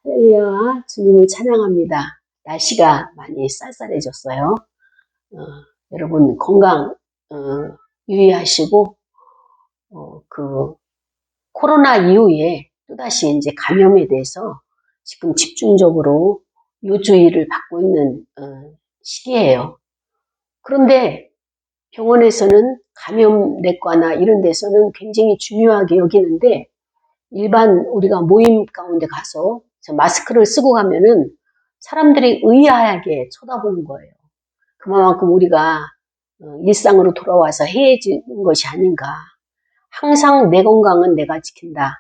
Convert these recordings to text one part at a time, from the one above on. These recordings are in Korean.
할렐루야, 주님을 찬양합니다. 날씨가 많이 쌀쌀해졌어요. 여러분 건강 유의하시고 그 코로나 이후에 또다시 이제 감염에 대해서 지금 집중적으로 요주의를 받고 있는 시기예요. 그런데 병원에서는 감염내과나 이런 데서는 굉장히 중요하게 여기는데 일반 우리가 모임 가운데 가서 마스크를 쓰고 가면은 사람들이 의아하게 쳐다보는 거예요. 그만큼 우리가 일상으로 돌아와서 해해지는 것이 아닌가. 항상 내 건강은 내가 지킨다.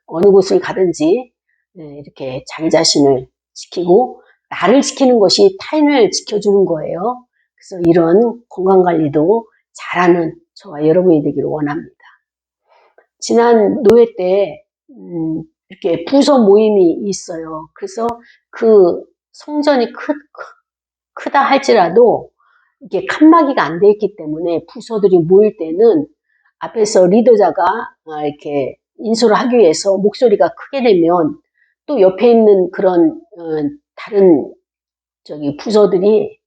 어느 곳을 가든지 이렇게 자기 자신을 지키고 나를 지키는 것이 타인을 지켜주는 거예요. 그래서 이런 건강관리도 잘하는 저와 여러분이 되기를 원합니다. 지난 노회 때 이렇게 부서 모임이 있어요. 그래서 그 성전이 크다 할지라도 이게 칸막이가 안 돼 있기 때문에 부서들이 모일 때는 앞에서 리더자가 이렇게 인솔을 하기 위해서 목소리가 크게 되면 또 옆에 있는 그런 다른 부서들이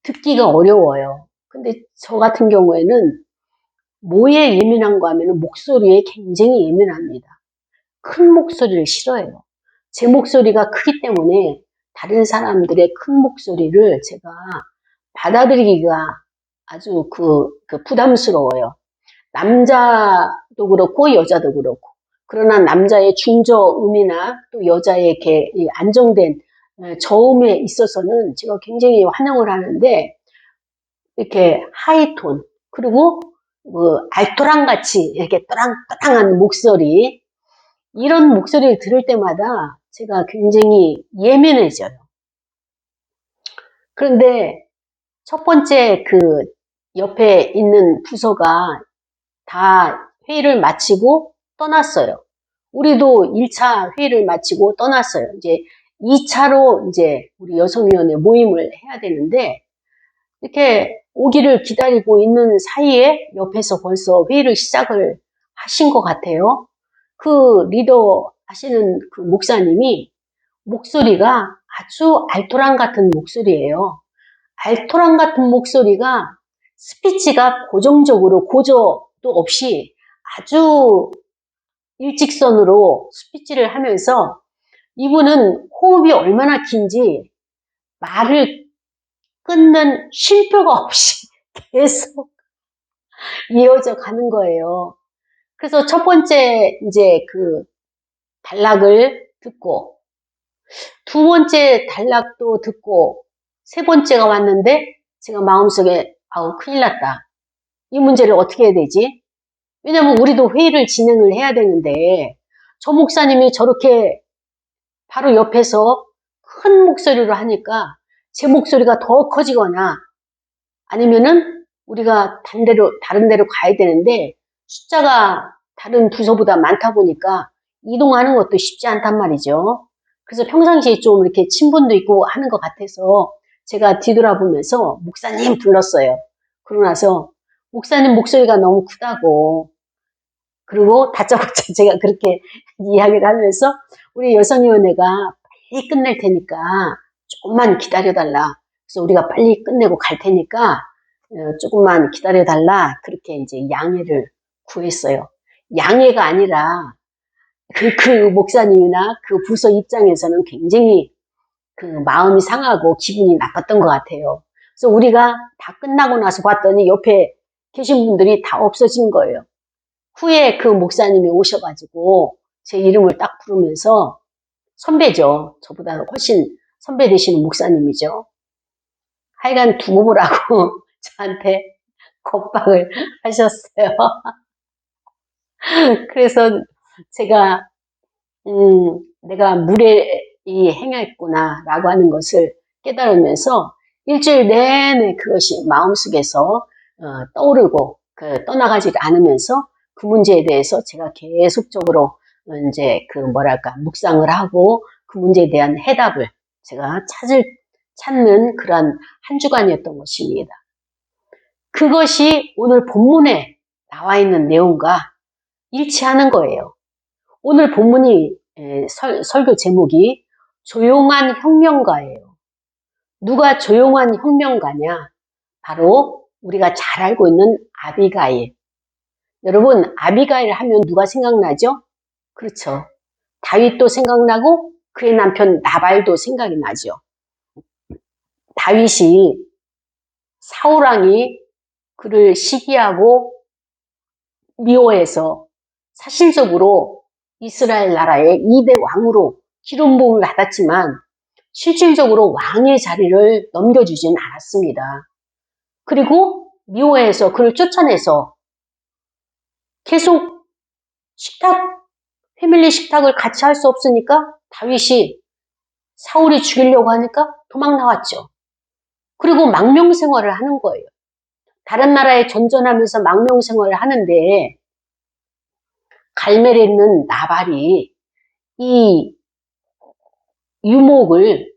듣기가 어려워요. 근데 저 같은 경우에는 뭐에 예민한가 하면 목소리에 굉장히 예민합니다. 큰 목소리를 싫어해요. 제 목소리가 크기 때문에 다른 사람들의 큰 목소리를 제가 받아들이기가 아주 부담스러워요. 남자도 그렇고 여자도 그렇고. 그러나 남자의 중저음이나 또 여자의 이렇게 안정된 저음에 있어서는 제가 굉장히 환영을 하는데 이렇게 하이톤 그리고 알토랑같이 이렇게 또랑또랑한 목소리 이런 목소리를 들을 때마다 제가 굉장히 예민해져요. 그런데 첫 번째 옆에 있는 부서가 다 회의를 마치고 떠났어요. 우리도 1차 회의를 마치고 떠났어요. 이제 2차로 이제 우리 여성위원회 모임을 해야 되는데 이렇게 오기를 기다리고 있는 사이에 옆에서 벌써 회의를 시작을 하신 것 같아요. 그 리더 하시는 그 목사님이 목소리가 아주 알토란 같은 목소리예요. 알토란 같은 목소리가 스피치가 고정적으로 고저도 없이 아주 일직선으로 스피치를 하면서 이분은 호흡이 얼마나 긴지 말을 끊는 쉼표가 없이 계속 이어져 가는 거예요. 그래서 첫 번째 이제 단락을 듣고 두 번째 단락도 듣고 세 번째가 왔는데 제가 마음속에 큰일 났다. 이 문제를 어떻게 해야 되지? 왜냐면 우리도 회의를 진행을 해야 되는데 저 목사님이 저렇게 바로 옆에서 큰 목소리로 하니까 제 목소리가 더 커지거나 아니면은 우리가 다른 데로 가야 되는데 숫자가 다른 부서보다 많다 보니까 이동하는 것도 쉽지 않단 말이죠. 그래서 평상시에 좀 이렇게 친분도 있고 하는 것 같아서 제가 뒤돌아보면서 목사님 불렀어요. 그러고 나서 목사님 목소리가 너무 크다고 그리고 다짜고짜 제가 그렇게 이야기를 하면서 우리 여성위원회가 빨리 끝낼 테니까 조금만 기다려달라. 그래서 우리가 빨리 끝내고 갈 테니까 조금만 기다려달라. 그렇게 이제 양해를 구했어요. 양해가 아니라 그 목사님이나 그 부서 입장에서는 굉장히 마음이 상하고 기분이 나빴던 것 같아요. 그래서 우리가 다 끝나고 나서 봤더니 옆에 계신 분들이 다 없어진 거예요. 후에 그 목사님이 오셔가지고 제 이름을 딱 부르면서 선배죠. 저보다 훨씬 선배 되시는 목사님이죠. 하여간 두고 보라고 저한테 겁박을 하셨어요. 그래서 제가 내가 무례히 행했구나 라고 하는 것을 깨달으면서 일주일 내내 그것이 마음속에서 떠오르고 떠나가지 않으면서 그 문제에 대해서 제가 계속적으로 이제 묵상을 하고 그 문제에 대한 해답을 제가 찾는 그런 한 주간이었던 것입니다. 그것이 오늘 본문에 나와 있는 내용과 일치하는 거예요. 오늘 본문이 설교 제목이 조용한 혁명가예요. 누가 조용한 혁명가냐? 바로 우리가 잘 알고 있는 아비가일. 여러분, 아비가일 하면 누가 생각나죠? 그렇죠. 다윗도 생각나고 그의 남편 나발도 생각이 나죠. 다윗이 사울왕이 그를 시기하고 미워해서 사실적으로 이스라엘 나라의 2대 왕으로 기름 부음을 받았지만 실질적으로 왕의 자리를 넘겨주진 않았습니다. 그리고 미워해서 그를 쫓아내서 계속 패밀리 식탁을 같이 할 수 없으니까 다윗이 사울이 죽이려고 하니까 도망 나왔죠. 그리고 망명 생활을 하는 거예요. 다른 나라에 전전하면서 망명 생활을 하는데 갈멜에 있는 나발이 이 유목을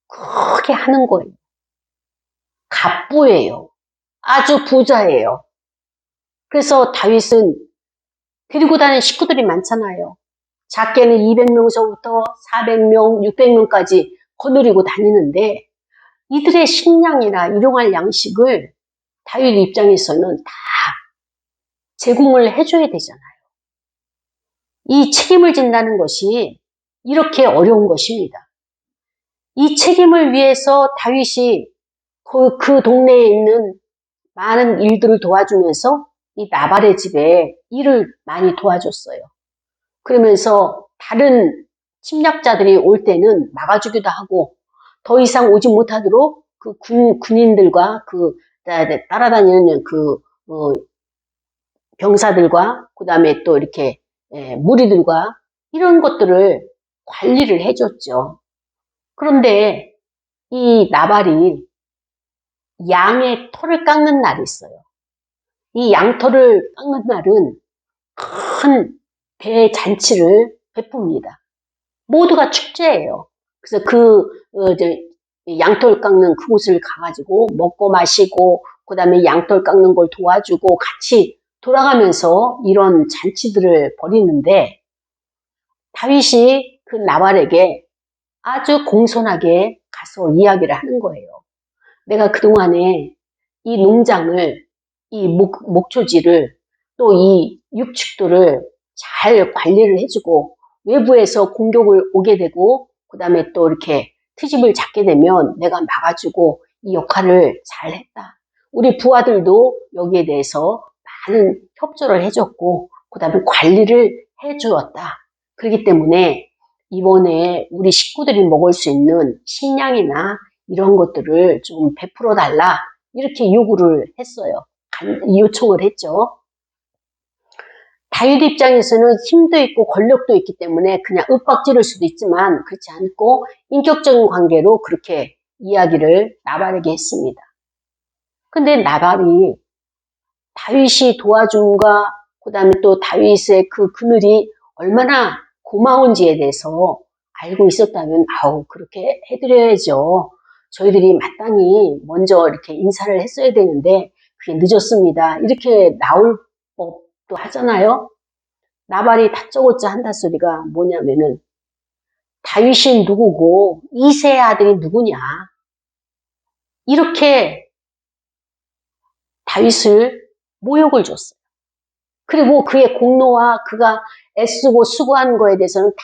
크게 하는 거예요. 갑부예요. 아주 부자예요. 그래서 다윗은 데리고 다니는 식구들이 많잖아요. 작게는 200명서부터 400명, 600명까지 거느리고 다니는데 이들의 식량이나 일용할 양식을 다윗 입장에서는 다 제공을 해줘야 되잖아요. 이 책임을 진다는 것이 이렇게 어려운 것입니다. 이 책임을 위해서 다윗이 그 동네에 있는 많은 일들을 도와주면서 이 나발의 집에 일을 많이 도와줬어요. 그러면서 다른 침략자들이 올 때는 막아주기도 하고 더 이상 오지 못하도록 그 군인들과 그 따라다니는 그 병사들과 그 다음에 또 이렇게 무리들과 이런 것들을 관리를 해줬죠. 그런데 이 나발이 양의 털을 깎는 날이 있어요. 이 양털을 깎는 날은 큰 대잔치를 베풉니다. 모두가 축제예요. 그래서 양털 깎는 그곳을 가가지고 먹고 마시고 그 다음에 양털 깎는 걸 도와주고 같이 돌아가면서 이런 잔치들을 벌이는데 다윗이 그 나발에게 아주 공손하게 가서 이야기를 하는 거예요. 내가 그동안에 이 농장을, 이 목초지를 또 이 육축들을 잘 관리를 해주고 외부에서 공격을 오게 되고 그 다음에 또 이렇게 트집을 잡게 되면 내가 막아주고 이 역할을 잘 했다. 우리 부하들도 여기에 대해서 많은 협조를 해줬고 그 다음에 관리를 해주었다. 그렇기 때문에 이번에 우리 식구들이 먹을 수 있는 식량이나 이런 것들을 좀 베풀어 달라 이렇게 요구를 했어요. 요청을 했죠. 다윗 입장에서는 힘도 있고 권력도 있기 때문에 그냥 윽박지를 수도 있지만 그렇지 않고 인격적인 관계로 그렇게 이야기를 나발에게 했습니다. 근데 나발이 다윗이 도와줌과 그 다음에 또 다윗의 그 그늘이 얼마나 고마운지에 대해서 알고 있었다면 그렇게 해드려야죠. 저희들이 마땅히 먼저 이렇게 인사를 했어야 되는데 그게 늦었습니다. 이렇게 나올 법도 하잖아요. 나발이 다짜고짜 한다 소리가 뭐냐면은 다윗이 누구고 이새의 아들이 누구냐 이렇게 다윗을 모욕을 줬어요. 그리고 그의 공로와 그가 애쓰고 수고한 거에 대해서는 다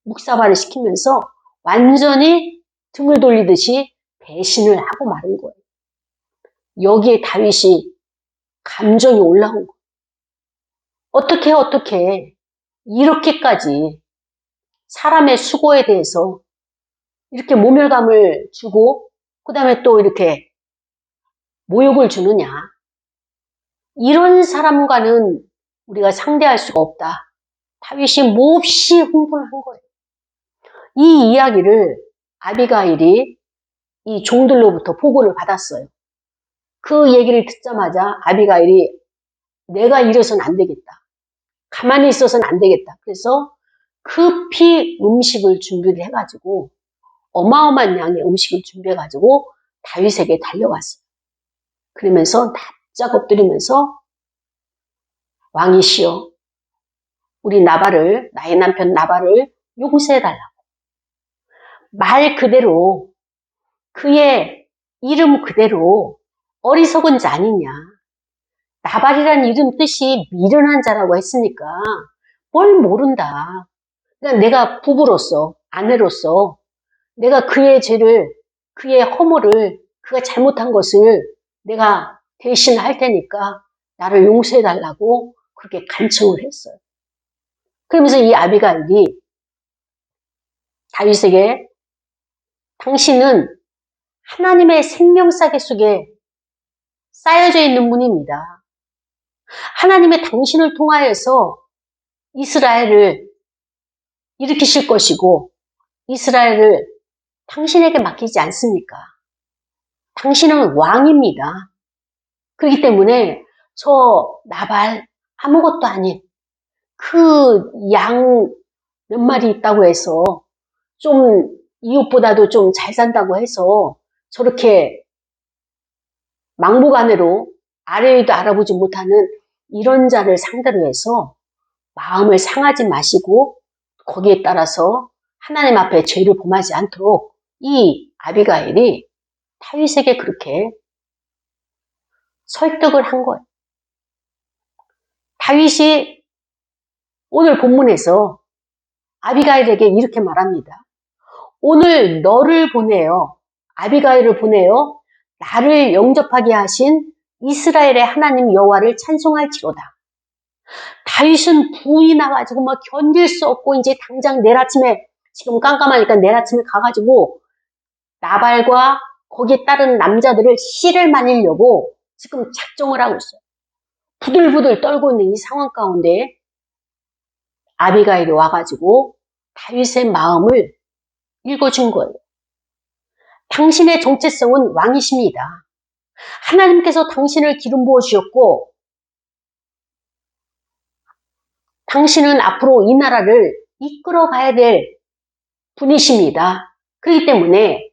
묵사발을 시키면서 완전히 등을 돌리듯이 배신을 하고 마른 거예요. 여기에 다윗이 감정이 올라온 거예요. 어떻게 이렇게까지 사람의 수고에 대해서 이렇게 모멸감을 주고 그 다음에 또 이렇게 모욕을 주느냐. 이런 사람과는 우리가 상대할 수가 없다. 다윗이 몹시 흥분을 한 거예요. 이 이야기를 아비가일이 이 종들로부터 보고를 받았어요. 그 얘기를 듣자마자 아비가일이 내가 이래서는 안 되겠다. 가만히 있어서는 안 되겠다. 그래서 급히 음식을 준비를 해가지고 어마어마한 양의 음식을 준비해가지고 다윗에게 달려갔어요. 그러면서 납작 엎드리면서 왕이시여 나의 남편 나발을 용서해달라고. 말 그대로, 그의 이름 그대로 어리석은 자 아니냐. 나발이란 이름 뜻이 미련한 자라고 했으니까 뭘 모른다. 그러니까 내가 부부로서, 아내로서 내가 그의 죄를, 그의 허물을, 그가 잘못한 것을 내가 대신 할 테니까 나를 용서해달라고 그렇게 간청을 했어요. 그러면서 이 아비가일이 다윗에게 당신은 하나님의 생명사계 속에 쌓여져 있는 분입니다. 하나님의 당신을 통하여서 이스라엘을 일으키실 것이고 이스라엘을 당신에게 맡기지 않습니까? 당신은 왕입니다. 그렇기 때문에 저 나발 아무것도 아닌 그 양 몇 마리 있다고 해서 좀 이웃보다도 좀 잘 산다고 해서 저렇게 막무가내로 아래 위도 알아보지 못하는 이런 자를 상대로 해서 마음을 상하지 마시고 거기에 따라서 하나님 앞에 죄를 범하지 않도록 이 아비가일이 다윗에게 그렇게 설득을 한 거예요. 다윗이 오늘 본문에서 아비가일에게 이렇게 말합니다. 오늘 너를 보내어, 아비가일을 보내어 나를 영접하게 하신 이스라엘의 하나님 여호와를 찬송할지로다. 다윗은 부이 나가지고 막 견딜 수 없고 이제 당장 내일 아침에, 지금 깜깜하니까 내일 아침에 가가지고 나발과 거기에 따른 남자들을 씨를 말리려고 지금 작정을 하고 있어요. 부들부들 떨고 있는 이 상황 가운데 아비가일이 와가지고 다윗의 마음을 읽어준 거예요. 당신의 정체성은 왕이십니다. 하나님께서 당신을 기름 부어주셨고 당신은 앞으로 이 나라를 이끌어 가야 될 분이십니다. 그렇기 때문에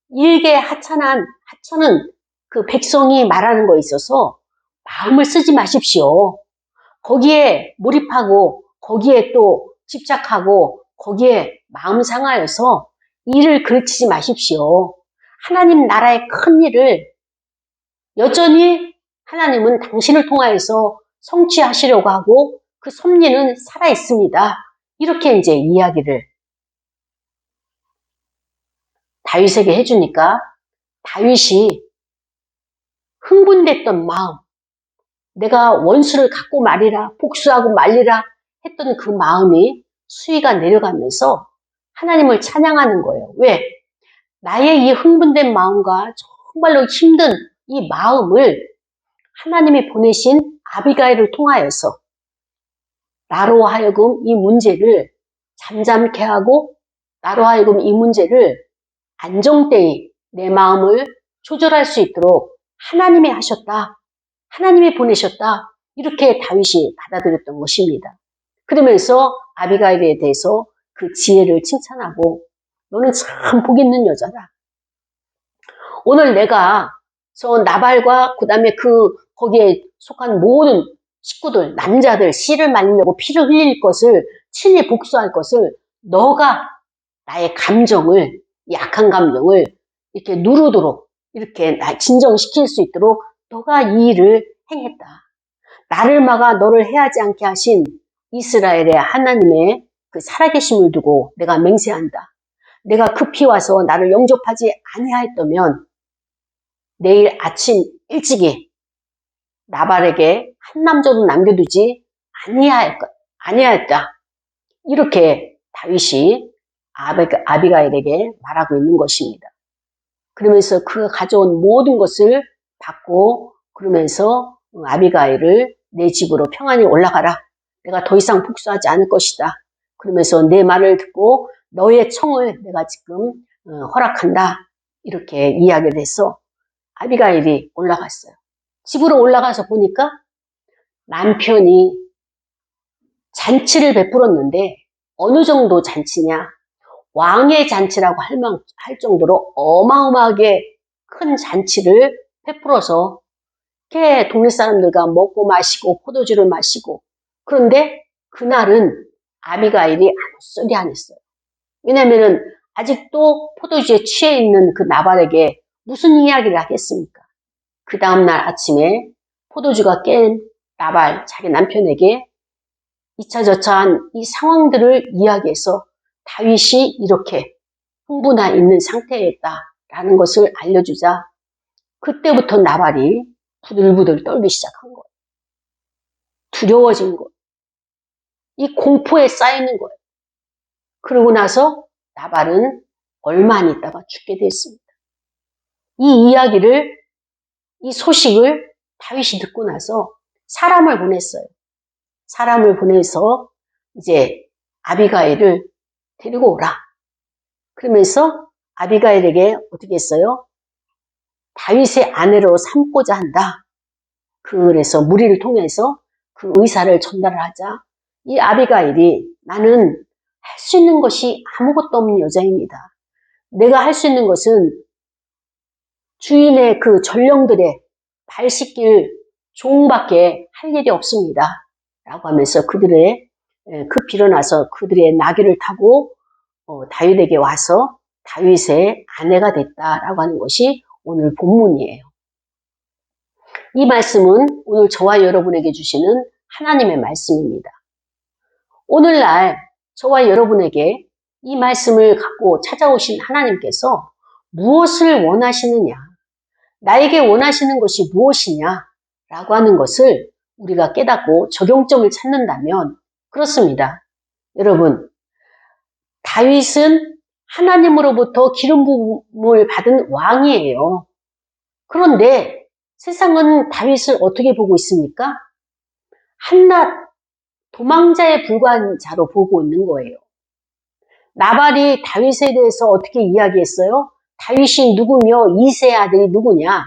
일개 하찮은 그 백성이 말하는 거에 있어서 마음을 쓰지 마십시오. 거기에 몰입하고 거기에 또 집착하고 거기에 마음 상하여서 일을 그르치지 마십시오. 하나님 나라의 큰 일을 여전히 하나님은 당신을 통하여서 성취하시려고 하고 그 섭리는 살아있습니다. 이렇게 이제 이야기를 다윗에게 해주니까 다윗이 흥분됐던 마음, 내가 원수를 갖고 말이라, 복수하고 말리라 했던 그 마음이 수위가 내려가면서 하나님을 찬양하는 거예요. 왜? 나의 이 흥분된 마음과 정말로 힘든 이 마음을 하나님이 보내신 아비가일을 통하여서 나로 하여금 이 문제를 잠잠케 하고 나로 하여금 이 문제를 안정되이 내 마음을 조절할 수 있도록 하나님이 하셨다. 하나님이 보내셨다. 이렇게 다윗이 받아들였던 것입니다. 그러면서 아비가일에 대해서 그 지혜를 칭찬하고 너는 참 복 있는 여자다. 오늘 내가 저 나발과 그 다음에 거기에 속한 모든 식구들, 남자들 씨를 말리려고 피를 흘릴 것을 친히 복수할 것을 너가 나의 감정을, 약한 감정을 이렇게 누르도록 이렇게 진정시킬 수 있도록 너가 이 일을 행했다. 나를 막아 너를 해하지 않게 하신 이스라엘의 하나님의 그 살아계심을 두고 내가 맹세한다. 내가 급히 와서 나를 영접하지 아니하였다면 내일 아침 일찍이 나발에게 한 남자도 남겨두지 아니하였다. 이렇게 다윗이 아비가일에게 말하고 있는 것입니다. 그러면서 그가 가져온 모든 것을 받고 그러면서 아비가일을 내 집으로 평안히 올라가라. 내가 더 이상 복수하지 않을 것이다. 그러면서 내 말을 듣고 너의 청을 내가 지금 허락한다. 이렇게 이야기를 해서 아비가일이 올라갔어요. 집으로 올라가서 보니까 남편이 잔치를 베풀었는데 어느 정도 잔치냐? 왕의 잔치라고 할 정도로 어마어마하게 큰 잔치를 베풀어서 이렇게 동네 사람들과 먹고 마시고 포도주를 마시고 그런데 그날은 아비가일이 아무 소리 안 했어요. 왜냐면은 아직도 포도주에 취해 있는 그 나발에게 무슨 이야기를 하겠습니까? 그 다음날 아침에 포도주가 깬 나발, 자기 남편에게 이차저차한 이 상황들을 이야기해서 다윗이 이렇게 흥분해 있는 상태였다라는 것을 알려주자 그때부터 나발이 부들부들 떨기 시작한 거예요. 두려워진 거예요. 이 공포에 쌓이는 거예요. 그러고 나서 나발은 얼마 안 있다가 죽게 됐습니다. 이 이야기를, 이 소식을 다윗이 듣고 나서 사람을 보냈어요. 사람을 보내서 이제 아비가일을 데리고 오라. 그러면서 아비가일에게 어떻게 했어요? 다윗의 아내로 삼고자 한다. 그래서 무리를 통해서 그 의사를 전달을 하자 이 아비가일이 나는 할 수 있는 것이 아무것도 없는 여자입니다. 내가 할 수 있는 것은 주인의 그 전령들의 발 씻길 종밖에 할 일이 없습니다. 라고 하면서 그들의 빌어나서 그들의 나귀를 타고 다윗에게 와서 다윗의 아내가 됐다라고 하는 것이 오늘 본문이에요. 이 말씀은 오늘 저와 여러분에게 주시는 하나님의 말씀입니다. 오늘날 저와 여러분에게 이 말씀을 갖고 찾아오신 하나님께서 무엇을 원하시느냐, 나에게 원하시는 것이 무엇이냐 라고 하는 것을 우리가 깨닫고 적용점을 찾는다면 그렇습니다. 여러분, 다윗은 하나님으로부터 기름 부음을 받은 왕이에요. 그런데 세상은 다윗을 어떻게 보고 있습니까? 한낱 도망자에 불과한 자로 보고 있는 거예요. 나발이 다윗에 대해서 어떻게 이야기했어요? 다윗이 누구며 이새의 아들이 누구냐?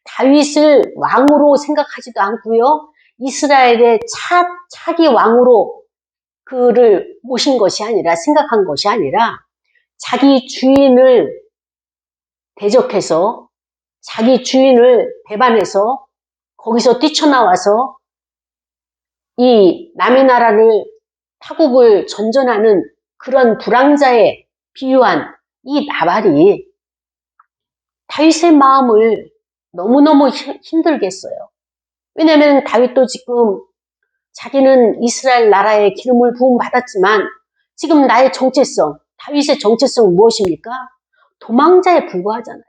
다윗을 왕으로 생각하지도 않고요. 이스라엘의 차기 왕으로 그를 모신 것이 아니라 생각한 것이 아니라 자기 주인을 대적해서 자기 주인을 배반해서 거기서 뛰쳐나와서 이 남의 나라를 타국을 전전하는 그런 불황자에 비유한 이 나발이 다윗의 마음을 너무너무 힘들게 했어요. 왜냐하면 다윗도 지금 자기는 이스라엘 나라에 기름을 부음받았지만 지금 나의 정체성, 다윗의 정체성은 무엇입니까? 도망자에 불과하잖아요.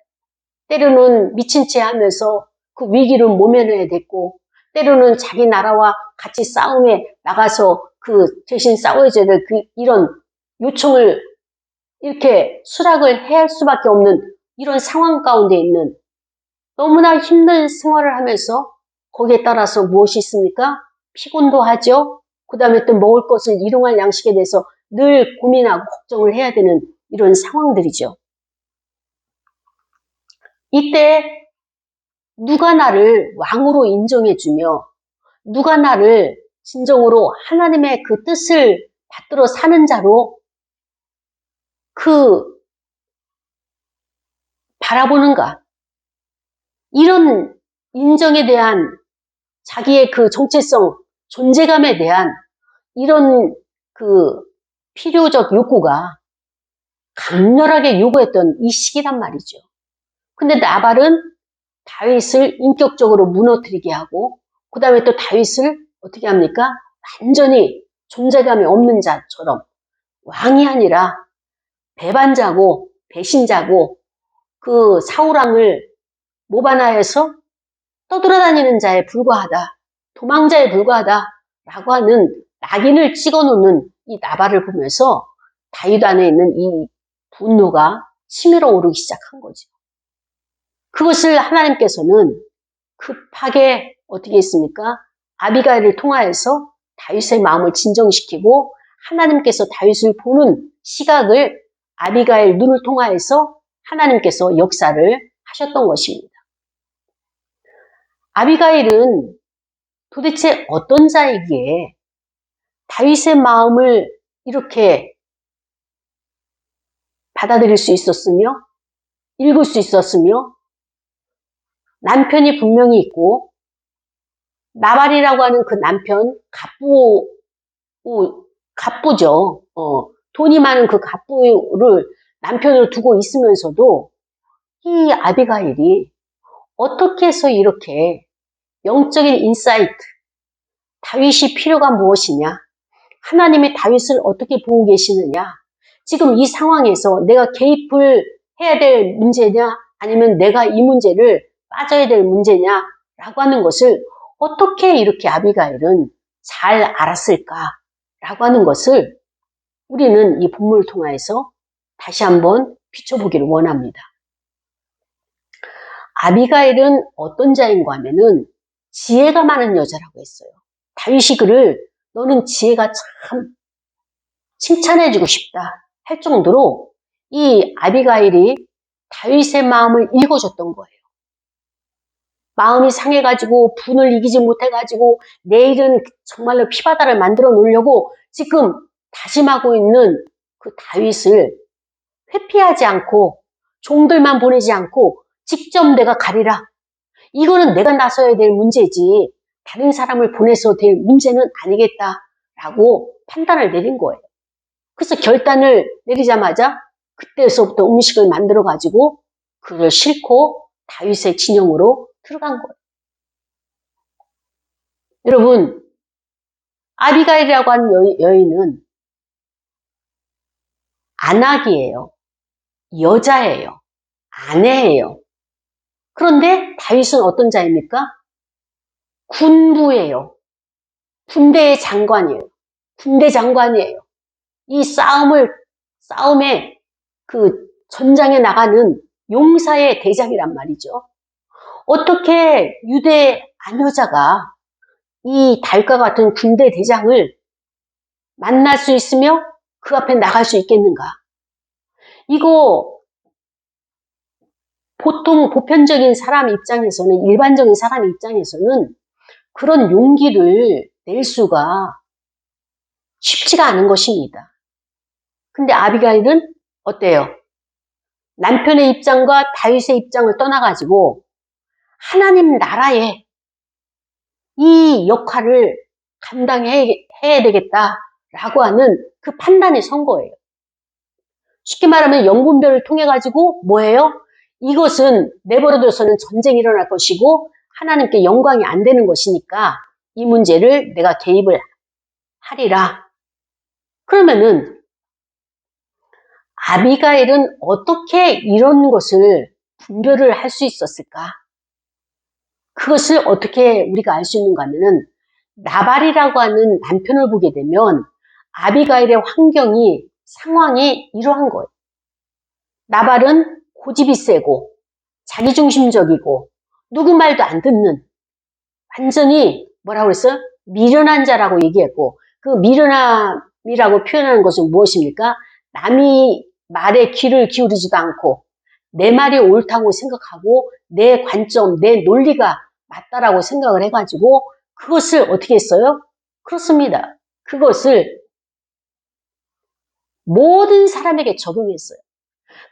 때로는 미친 채 하면서 그 위기를 모면해야 됐고 때로는 자기 나라와 같이 싸움에 나가서 그 대신 싸워야 될 이런 요청을 이렇게 수락을 해야 할 수밖에 없는 이런 상황 가운데 있는 너무나 힘든 생활을 하면서 거기에 따라서 무엇이 있습니까? 피곤도 하죠. 그 다음에 또 먹을 것을 일용할 양식에 대해서 늘 고민하고 걱정을 해야 되는 이런 상황들이죠. 이때 누가 나를 왕으로 인정해주며 누가 나를 진정으로 하나님의 그 뜻을 받들어 사는 자로 바라보는가? 이런 인정에 대한 자기의 그 정체성, 존재감에 대한 이런 그 필요적 욕구가 강렬하게 요구했던 이 시기란 말이죠. 근데 나발은 다윗을 인격적으로 무너뜨리게 하고 그 다음에 또 다윗을 어떻게 합니까? 완전히 존재감이 없는 자처럼 왕이 아니라 배반자고 배신자고 그 사울왕을 모반하여서 떠돌아다니는 자에 불과하다. 도망자에 불과하다라고 하는 낙인을 찍어놓는 이 나발을 보면서 다윗 안에 있는 이 분노가 치밀어 오르기 시작한 거죠. 그것을 하나님께서는 급하게 어떻게 했습니까? 아비가일을 통하여서 다윗의 마음을 진정시키고 하나님께서 다윗을 보는 시각을 아비가일 눈을 통하여서 하나님께서 역사를 하셨던 것입니다. 아비가일은 도대체 어떤 자이기에 다윗의 마음을 이렇게 받아들일 수 있었으며 읽을 수 있었으며 남편이 분명히 있고 나발이라고 하는 그 남편 갑부 갑부죠. 돈이 많은 그 갑부를 남편으로 두고 있으면서도 이 아비가일이 어떻게 해서 이렇게 영적인 인사이트, 다윗이 필요가 무엇이냐? 하나님이 다윗을 어떻게 보고 계시느냐? 지금 이 상황에서 내가 개입을 해야 될 문제냐? 아니면 내가 이 문제를 빠져야 될 문제냐? 라고 하는 것을 어떻게 이렇게 아비가일은 잘 알았을까? 라고 하는 것을 우리는 이 본문을 통해서 다시 한번 비춰보기를 원합니다. 아비가일은 어떤 자인가 하면은 지혜가 많은 여자라고 했어요. 다윗이 그를 너는 지혜가 참 칭찬해주고 싶다 할 정도로 이 아비가일이 다윗의 마음을 읽어줬던 거예요. 마음이 상해가지고 분을 이기지 못해가지고 내일은 정말로 피바다를 만들어 놓으려고 지금 다짐하고 있는 그 다윗을 회피하지 않고 종들만 보내지 않고 직접 내가 가리라. 이거는 내가 나서야 될 문제지 다른 사람을 보내서 될 문제는 아니겠다라고 판단을 내린 거예요. 그래서 결단을 내리자마자 그때서부터 음식을 만들어 가지고 그를 싣고 다윗의 진영으로 들어간 거예요. 여러분, 아비가일이라고 하는 여인은 안악이에요. 여자예요. 아내예요. 그런데 다윗은 어떤 자입니까? 군부예요. 군대의 장관이에요. 군대 장관이에요. 이 싸움에 그 전장에 나가는 용사의 대장이란 말이죠. 어떻게 유대 아녀자가 이 다윗과 같은 군대 대장을 만날 수 있으며 그 앞에 나갈 수 있겠는가? 이거 보통 보편적인 사람 입장에서는, 일반적인 사람 입장에서는 그런 용기를 낼 수가 쉽지가 않은 것입니다. 근데 아비가일은 어때요? 남편의 입장과 다윗의 입장을 떠나가지고 하나님 나라에 이 역할을 감당해야 되겠다라고 하는 그 판단이 선 거예요. 쉽게 말하면 영분별을 통해 가지고 뭐예요? 이것은 내버려둬서는 전쟁이 일어날 것이고 하나님께 영광이 안 되는 것이니까 이 문제를 내가 개입을 하리라. 그러면은 아비가일은 어떻게 이런 것을 분별을 할 수 있었을까? 그것을 어떻게 우리가 알 수 있는가 하면은 나발이라고 하는 남편을 보게 되면 아비가일의 상황이 이러한 거예요. 나발은 고집이 세고 자기중심적이고 누구 말도 안 듣는 완전히 뭐라고 그랬어요? 미련한 자라고 얘기했고 그 미련함이라고 표현하는 것은 무엇입니까? 남이 말에 귀를 기울이지도 않고 내 말이 옳다고 생각하고 내 관점, 내 논리가 맞다라고 생각을 해가지고 그것을 어떻게 했어요? 그렇습니다. 그것을 모든 사람에게 적용했어요.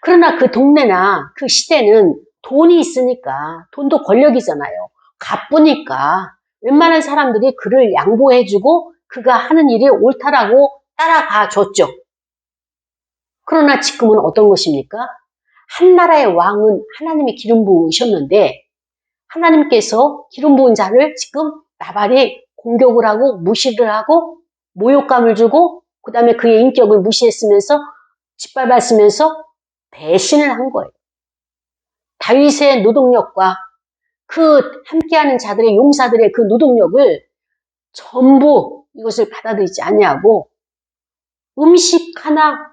그러나 그 동네나 그 시대는 돈이 있으니까 돈도 권력이잖아요. 가쁘니까 웬만한 사람들이 그를 양보해주고 그가 하는 일이 옳다라고 따라가 줬죠. 그러나 지금은 어떤 것입니까? 한 나라의 왕은 하나님이 기름 부으셨는데 하나님께서 기름 부은 자를 지금 나발이 공격을 하고 무시를 하고 모욕감을 주고 그 다음에 그의 인격을 무시했으면서 짓밟았으면서 배신을 한 거예요. 다윗의 노동력과 그 함께하는 자들의 용사들의 그 노동력을 전부 이것을 받아들이지 아니하고 음식 하나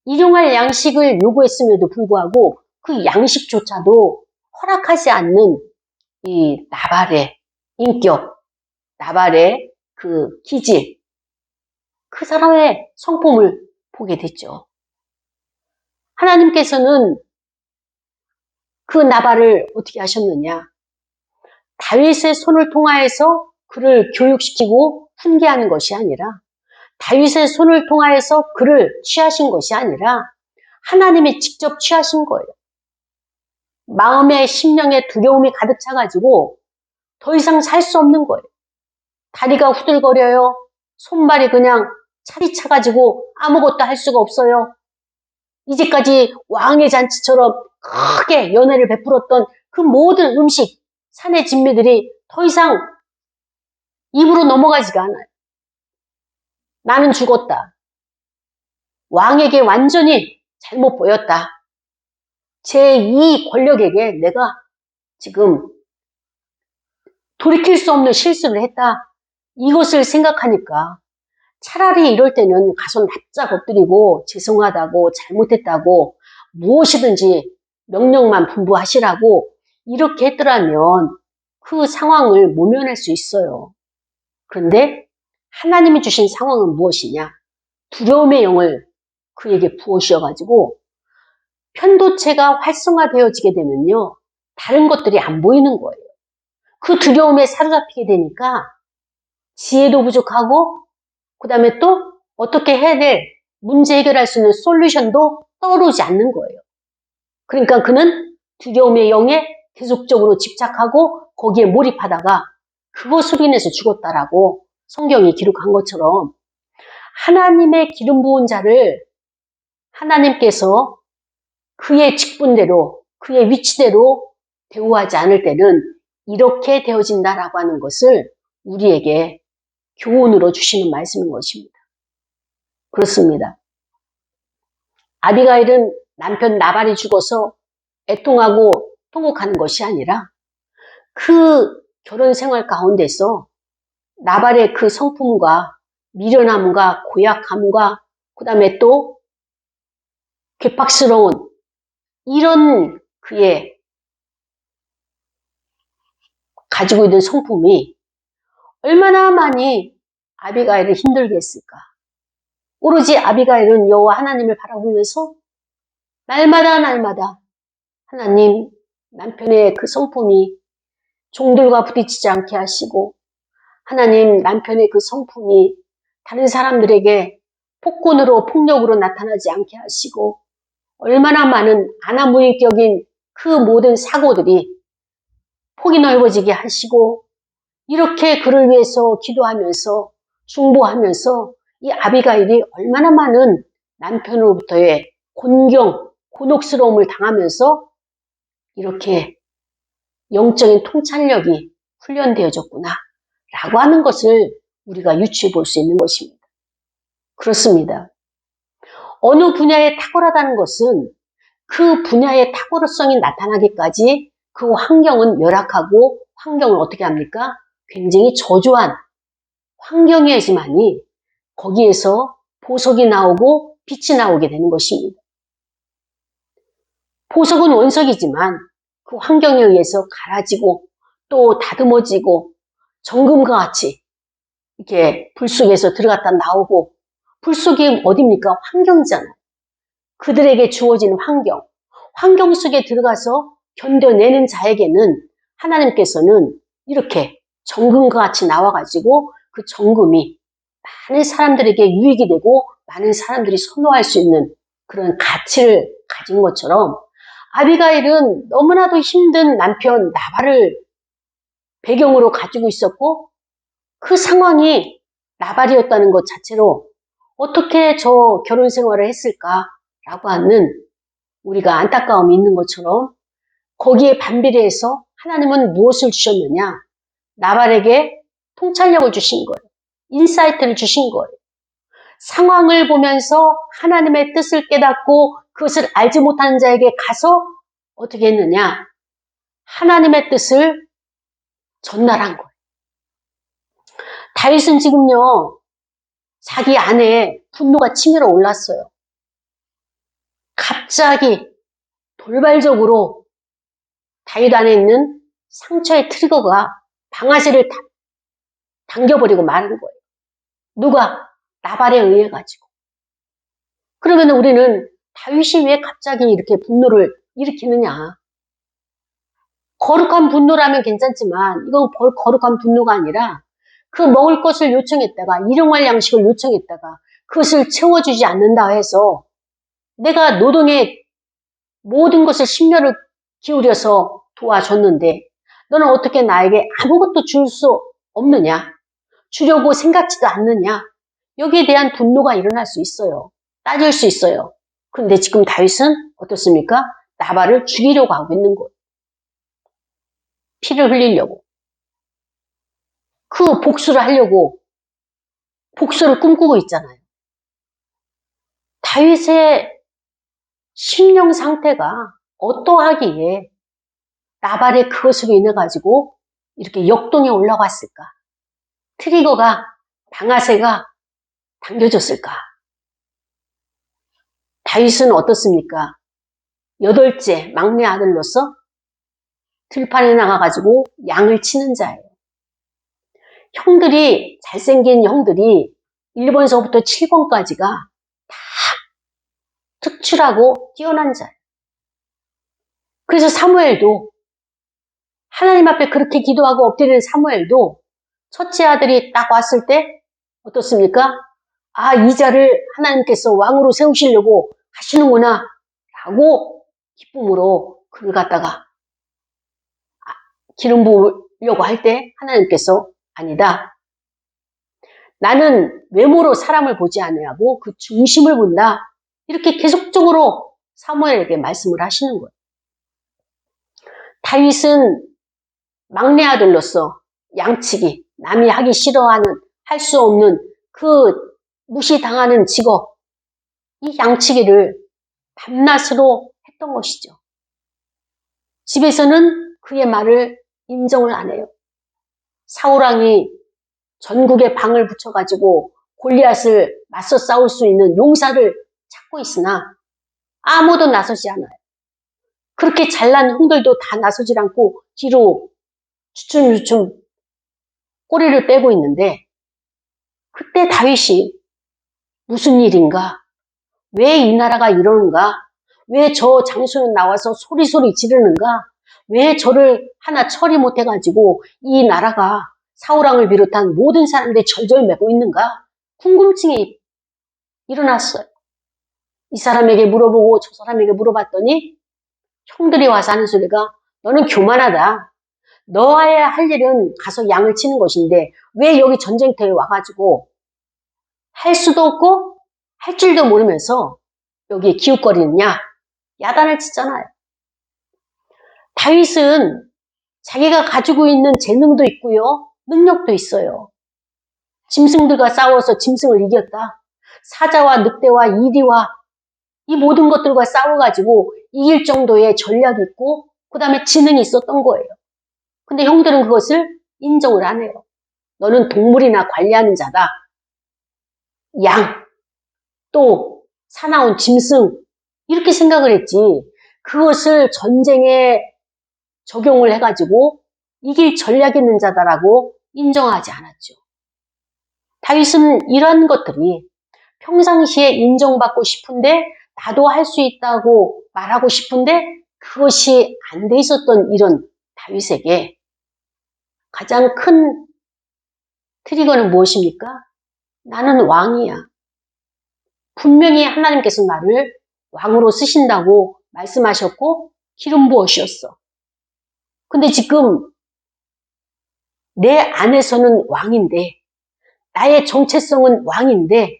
일용할 양식을 요구했음에도 불구하고 그 양식조차도 허락하지 않는 이 나발의 인격, 나발의 그 기질, 그 사람의 성품을 보게 됐죠. 하나님께서는 그 나발을 어떻게 하셨느냐? 다윗의 손을 통하여서 그를 교육시키고 훈계하는 것이 아니라 다윗의 손을 통하여서 그를 취하신 것이 아니라 하나님이 직접 취하신 거예요. 마음에 심령에 두려움이 가득 차가지고 더 이상 살 수 없는 거예요. 다리가 후들거려요. 손발이 그냥 차디 차가지고 아무것도 할 수가 없어요. 이제까지 왕의 잔치처럼 크게 연회를 베풀었던 그 모든 음식, 산의 진미들이 더 이상 입으로 넘어가지가 않아요. 나는 죽었다. 왕에게 완전히 잘못 보였다. 제2 권력에게 내가 지금 돌이킬 수 없는 실수를 했다. 이것을 생각하니까 차라리 이럴 때는 가서 납작 엎드리고 죄송하다고 잘못했다고 무엇이든지 명령만 분부하시라고 이렇게 했더라면 그 상황을 모면할 수 있어요. 그런데 하나님이 주신 상황은 무엇이냐? 두려움의 영을 그에게 부어주셔가지고 편도체가 활성화되어지게 되면요. 다른 것들이 안 보이는 거예요. 그 두려움에 사로잡히게 되니까 지혜도 부족하고 그 다음에 또 어떻게 해야 될 문제 해결할 수 있는 솔루션도 떠오르지 않는 거예요. 그러니까 그는 두려움의 영에 계속적으로 집착하고 거기에 몰입하다가 그것으로 인해서 죽었다라고 성경이 기록한 것처럼 하나님의 기름 부은 자를 하나님께서 그의 직분대로 그의 위치대로 대우하지 않을 때는 이렇게 되어진다라고 하는 것을 우리에게 교훈으로 주시는 말씀인 것입니다. 그렇습니다. 아비가일은 남편 나발이 죽어서 애통하고 통곡하는 것이 아니라 그 결혼 생활 가운데서 나발의 그 성품과 미련함과 고약함과 그 다음에 또 괴팍스러운 이런 그의 가지고 있는 성품이 얼마나 많이 아비가일을 힘들게 했을까. 오로지 아비가일은 여호와 하나님을 바라보면서 날마다 하나님 남편의 그 성품이 종들과 부딪히지 않게 하시고 하나님 남편의 그 성품이 다른 사람들에게 폭군으로 폭력으로 나타나지 않게 하시고 얼마나 많은 아나무인격인 그 모든 사고들이 폭이 넓어지게 하시고 이렇게 그를 위해서 기도하면서 중보하면서 이 아비가일이 얼마나 많은 남편으로부터의 곤경, 곤혹스러움을 당하면서 이렇게 영적인 통찰력이 훈련되어졌구나 라고 하는 것을 우리가 유추해 볼 수 있는 것입니다. 그렇습니다. 어느 분야에 탁월하다는 것은 그 분야의 탁월성이 나타나기까지 그 환경은 열악하고 환경을 어떻게 합니까? 굉장히 저조한 환경이어야지만이 거기에서 보석이 나오고 빛이 나오게 되는 것입니다. 보석은 원석이지만 그 환경에 의해서 갈아지고 또 다듬어지고 정금과 같이 이렇게 불 속에서 들어갔다 나오고 불 속이 어디입니까? 환경이잖아요. 그들에게 주어지는 환경 속에 들어가서 견뎌내는 자에게는 하나님께서는 이렇게 정금과 같이 나와가지고 그 정금이 많은 사람들에게 유익이 되고 많은 사람들이 선호할 수 있는 그런 가치를 가진 것처럼 아비가일은 너무나도 힘든 남편 나발을 배경으로 가지고 있었고 그 상황이 나발이었다는 것 자체로 어떻게 저 결혼 생활을 했을까라고 하는 우리가 안타까움이 있는 것처럼 거기에 반비례해서 하나님은 무엇을 주셨느냐? 나발에게 통찰력을 주신 거예요. 인사이트를 주신 거예요. 상황을 보면서 하나님의 뜻을 깨닫고 그것을 알지 못하는 자에게 가서 어떻게 했느냐? 하나님의 뜻을 전달한 거예요. 다윗은 지금요, 자기 안에 분노가 치밀어 올랐어요. 갑자기 돌발적으로 다윗 안에 있는 상처의 트리거가 방아쇠를 당겨버리고 마는 거예요. 누가? 나발에 의해 가지고. 그러면 우리는 다윗이 왜 갑자기 이렇게 분노를 일으키느냐? 거룩한 분노라면 괜찮지만 이건 거룩한 분노가 아니라 그 먹을 것을 요청했다가 일용할 양식을 요청했다가 그것을 채워주지 않는다 해서 내가 노동에 모든 것을 심려를 기울여서 도와줬는데 너는 어떻게 나에게 아무것도 줄 수 없느냐? 주려고 생각지도 않느냐? 여기에 대한 분노가 일어날 수 있어요. 따질 수 있어요. 그런데 지금 다윗은 어떻습니까? 나발을 죽이려고 하고 있는 거예요. 피를 흘리려고. 그 복수를 하려고 복수를 꿈꾸고 있잖아요. 다윗의 심령 상태가 어떠하기에 나발의 그것으로 인해 가지고 이렇게 역동에 올라갔을까? 트리거가, 방아쇠가 당겨졌을까? 다윗은 어떻습니까? 8째 막내 아들로서 들판에 나가가지고 양을 치는 자예요. 형들이, 잘생긴 형들이 1번서부터 7번까지가 다 특출하고 뛰어난 자예요. 그래서 사무엘도, 하나님 앞에 그렇게 기도하고 엎드리는 사무엘도 첫째 아들이 딱 왔을 때 어떻습니까? 아, 이 자를 하나님께서 왕으로 세우시려고 하시는구나 라고 기쁨으로 그를 갖다가 기름 부으려고 할 때 하나님께서 아니다. 나는 외모로 사람을 보지 아니하고 그 중심을 본다. 이렇게 계속적으로 사무엘에게 말씀을 하시는 거예요. 다윗은 막내 아들로서 양치기, 남이 하기 싫어하는, 할 수 없는 그 무시당하는 직업, 이 양치기를 밤낮으로 했던 것이죠. 집에서는 그의 말을 인정을 안 해요. 사울왕이 전국에 방을 붙여가지고 골리앗을 맞서 싸울 수 있는 용사를 찾고 있으나 아무도 나서지 않아요. 그렇게 잘난 형들도 다 나서질 않고 뒤로 주춤주춤 꼬리를 빼고 있는데 그때 다윗이 무슨 일인가? 왜 이 나라가 이러는가? 왜 저 장소에 나와서 소리소리 지르는가? 왜 저를 하나 처리 못해가지고 이 나라가 사울왕을 비롯한 모든 사람들이 절절매고 있는가? 궁금증이 일어났어요. 이 사람에게 물어보고 저 사람에게 물어봤더니 형들이 와서 하는 소리가 너는 교만하다. 너야 할 일은 가서 양을 치는 것인데 왜 여기 전쟁터에 와가지고 할 수도 없고 할 줄도 모르면서 여기에 기웃거리느냐? 야단을 치잖아요. 다윗은 자기가 가지고 있는 재능도 있고요. 능력도 있어요. 짐승들과 싸워서 짐승을 이겼다. 사자와 늑대와 이리와 이 모든 것들과 싸워가지고 이길 정도의 전략이 있고 그 다음에 지능이 있었던 거예요. 근데 형들은 그것을 인정을 안 해요. 너는 동물이나 관리하는 자다. 양, 또 사나운 짐승 이렇게 생각을 했지 그것을 전쟁에 적용을 해가지고 이길 전략이 있는 자다라고 인정하지 않았죠. 다윗은 이런 것들이 평상시에 인정받고 싶은데 나도 할 수 있다고 말하고 싶은데 그것이 안 돼 있었던 이런 다윗에게 가장 큰 트리거는 무엇입니까? 나는 왕이야. 분명히 하나님께서 나를 왕으로 쓰신다고 말씀하셨고 기름 부으셨어. 근데 지금 내 안에서는 왕인데 나의 정체성은 왕인데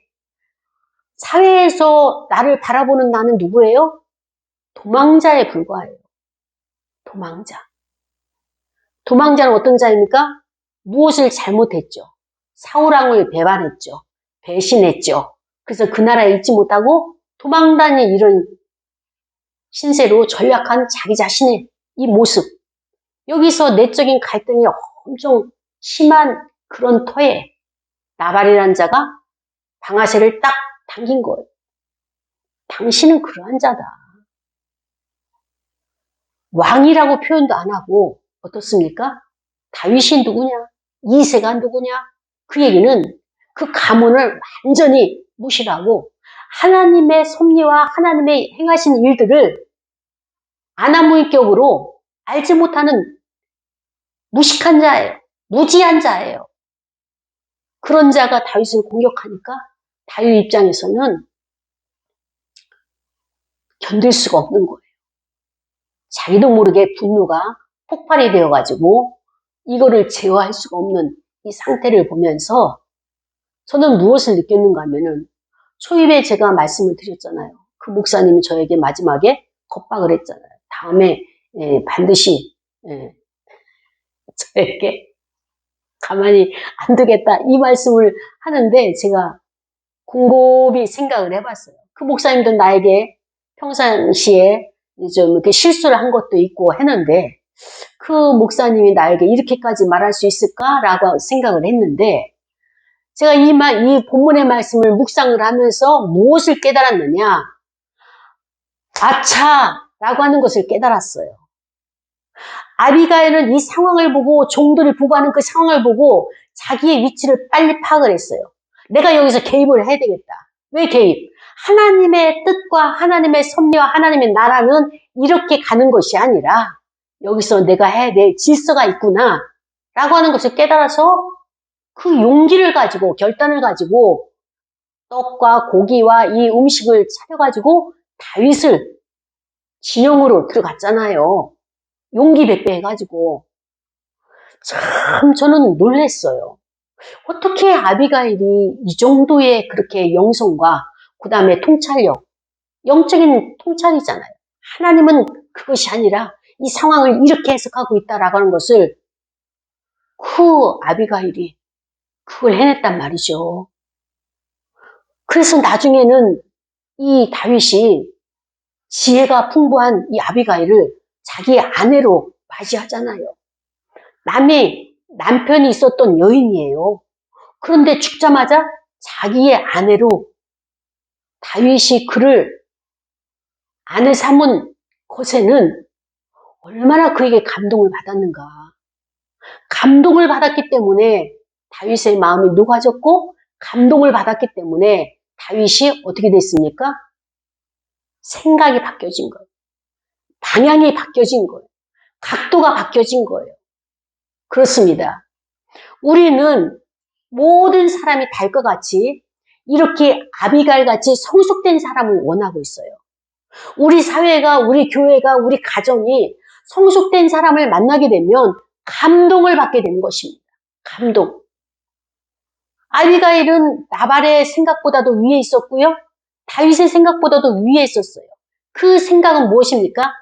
사회에서 나를 바라보는 나는 누구예요? 도망자에 불과해요. 도망자. 도망자는 어떤 자입니까? 무엇을 잘못했죠? 사울왕을 배반했죠. 배신했죠. 그래서 그 나라에 있지 못하고 도망다니는 이런 신세로 전락한 자기 자신의 이 모습. 여기서 내적인 갈등이 엄청 심한 그런 터에 나발이라는 자가 방아쇠를 딱 당긴 거예요. 당신은 그러한 자다. 왕이라고 표현도 안 하고 어떻습니까? 다윗이 누구냐? 이새가 누구냐? 그 얘기는 그 가문을 완전히 무시하고 하나님의 섭리와 하나님의 행하신 일들을 아나무인격으로 알지 못하는 무식한 자예요. 무지한 자예요. 그런 자가 다윗을 공격하니까 다윗 입장에서는 견딜 수가 없는 거예요. 자기도 모르게 분노가 폭발이 되어가지고 이거를 제어할 수가 없는 이 상태를 보면서 저는 무엇을 느꼈는가 하면은 초입에 제가 말씀을 드렸잖아요. 그 목사님이 저에게 마지막에 겁박을 했잖아요. 다음에 반드시 저에게 가만히 안 두겠다 이 말씀을 하는데 제가 곰곰이 생각을 해봤어요. 그 목사님도 나에게 평상시에 좀 이렇게 실수를 한 것도 있고 했는데 그 목사님이 나에게 이렇게까지 말할 수 있을까라고 생각을 했는데 제가 이 본문의 말씀을 묵상을 하면서 무엇을 깨달았느냐? 아차라고 하는 것을 깨달았어요. 아비가일은 이 상황을 보고 종들을 보고하는 그 상황을 보고 자기의 위치를 빨리 파악을 했어요. 내가 여기서 개입을 해야 되겠다. 왜 개입? 하나님의 뜻과 하나님의 섭리와 하나님의 나라는 이렇게 가는 것이 아니라 여기서 내가 해야 될 질서가 있구나 라고 하는 것을 깨달아서 그 용기를 가지고 결단을 가지고 떡과 고기와 이 음식을 차려가지고 다윗을 진영으로 들어갔잖아요. 용기 배배해가지고 참 저는 놀랐어요. 어떻게 아비가일이 이 정도의 그렇게 영성과 그 다음에 통찰력, 영적인 통찰이잖아요. 하나님은 그것이 아니라 이 상황을 이렇게 해석하고 있다라고 하는 것을 그 아비가일이 그걸 해냈단 말이죠. 그래서 나중에는 이 다윗이 지혜가 풍부한 이 아비가일을 자기의 아내로 맞이하잖아요. 남편이 있었던 여인이에요. 그런데 죽자마자 자기의 아내로 다윗이 그를 아내 삼은 것에는 얼마나 그에게 감동을 받았는가. 감동을 받았기 때문에 다윗의 마음이 녹아졌고 감동을 받았기 때문에 다윗이 어떻게 됐습니까? 생각이 바뀌어진 거예요. 방향이 바뀌어진 거예요. 각도가 바뀌어진 거예요. 그렇습니다. 우리는 모든 사람이 달과 같이 이렇게 아비가일 같이 성숙된 사람을 원하고 있어요. 우리 사회가, 우리 교회가, 우리 가정이 성숙된 사람을 만나게 되면 감동을 받게 되는 것입니다. 감동. 아비가일은 나발의 생각보다도 위에 있었고요. 다윗의 생각보다도 위에 있었어요. 그 생각은 무엇입니까?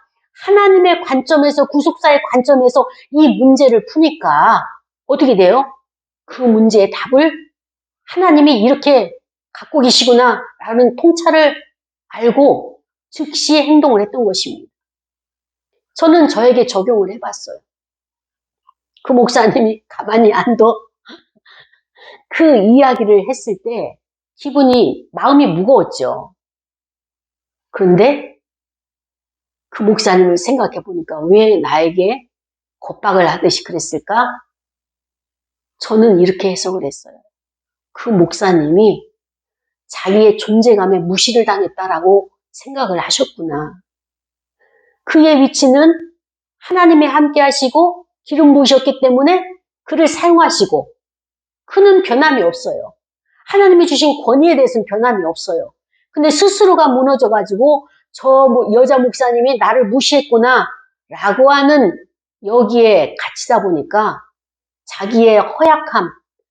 하나님의 관점에서, 구속사의 관점에서 이 문제를 푸니까 어떻게 돼요? 그 문제의 답을 하나님이 이렇게 갖고 계시구나 라는 통찰을 알고 즉시 행동을 했던 것입니다. 저는 저에게 적용을 해봤어요. 그 목사님이 가만히 안 둬. 그 이야기를 했을 때 마음이 무거웠죠. 그런데 그 목사님을 생각해 보니까 왜 나에게 겁박을 하듯이 그랬을까? 저는 이렇게 해석을 했어요. 그 목사님이 자기의 존재감에 무시를 당했다라고 생각을 하셨구나. 그의 위치는 하나님이 함께 하시고 기름 부으셨기 때문에 그를 사용하시고 그는 변함이 없어요. 하나님이 주신 권위에 대해서는 변함이 없어요. 근데 스스로가 무너져가지고 저 여자 목사님이 나를 무시했구나 라고 하는 여기에 갇히다 보니까 자기의 허약함,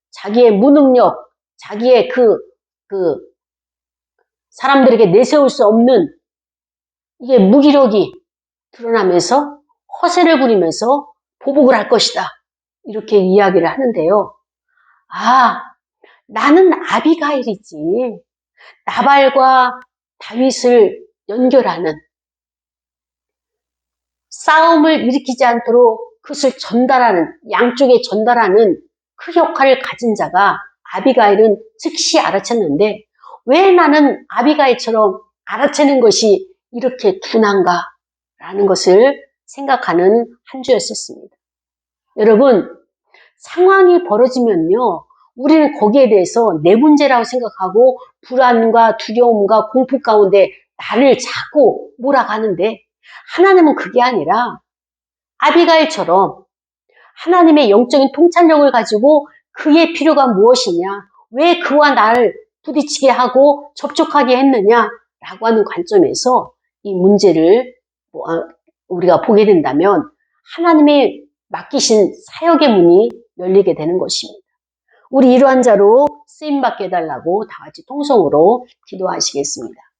자기의 무능력, 자기의 사람들에게 내세울 수 없는 이게 무기력이 드러나면서 허세를 부리면서 보복을 할 것이다. 이렇게 이야기를 하는데요. 나는 아비가일이지. 나발과 다윗을 연결하는 싸움을 일으키지 않도록 그것을 전달하는 양쪽에 전달하는 그 역할을 가진 자가 아비가일은 즉시 알아챘는데 왜 나는 아비가일처럼 알아채는 것이 이렇게 둔한가 라는 것을 생각하는 한 주였었습니다. 여러분 상황이 벌어지면요 우리는 거기에 대해서 내 문제라고 생각하고 불안과 두려움과 공포 가운데 나를 자꾸 몰아가는데 하나님은 그게 아니라 아비가일처럼 하나님의 영적인 통찰력을 가지고 그의 필요가 무엇이냐, 왜 그와 나를 부딪히게 하고 접촉하게 했느냐라고 하는 관점에서 이 문제를 우리가 보게 된다면 하나님의 맡기신 사역의 문이 열리게 되는 것입니다. 우리 이러한 자로 쓰임받게 해달라고 다 같이 통성으로 기도하시겠습니다.